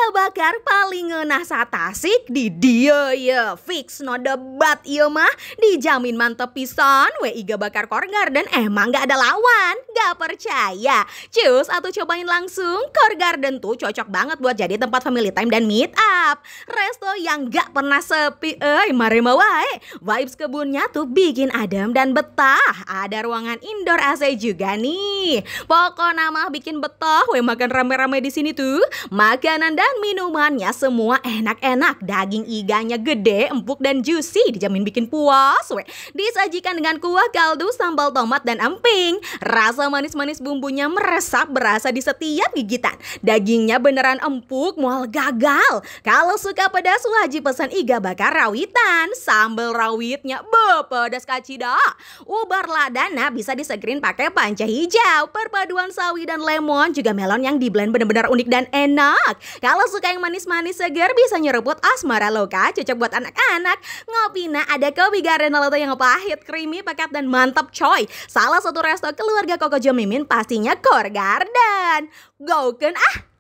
Iga bakar paling ngeunah satasik di dia ya. Fix no debat ieu mah. Dijamin mantep pisan we iga bakar Core Garden emang gak ada lawan. Gak percaya? Cus atau cobain langsung. Core Garden tuh cocok banget buat jadi tempat family time dan meet up. Resto yang gak pernah sepi. Mare mau wae. Vibes kebunnya tuh bikin adem dan betah. Ada ruangan indoor AC juga nih. Pokoknya mah bikin betah we makan rame-rame di sini tuh. Makanan dan minumannya semua enak-enak. Daging iganya gede, empuk dan juicy. Dijamin bikin puas we. Disajikan dengan kuah kaldu, sambal tomat dan emping. Rasa manis-manis bumbunya meresap berasa di setiap gigitan. Dagingnya beneran empuk, mual gagal. Kalau suka pedas wajib pesan iga bakar rawitan. Sambal rawitnya pedas kacida. Ubar ladana bisa disegerin pakai panca hijau. Perpaduan sawi dan lemon juga melon yang diblend bener-bener unik dan enak. Kalau suka yang manis-manis segar bisa nyeruput asmara loka, cocok buat anak-anak. Ngopina ada Kopi Garden Loto yang pahit, creamy, pekat dan mantap coy. Salah satu resto keluarga Koko Jo Mimin pastinya Core Garden. Go kan ah.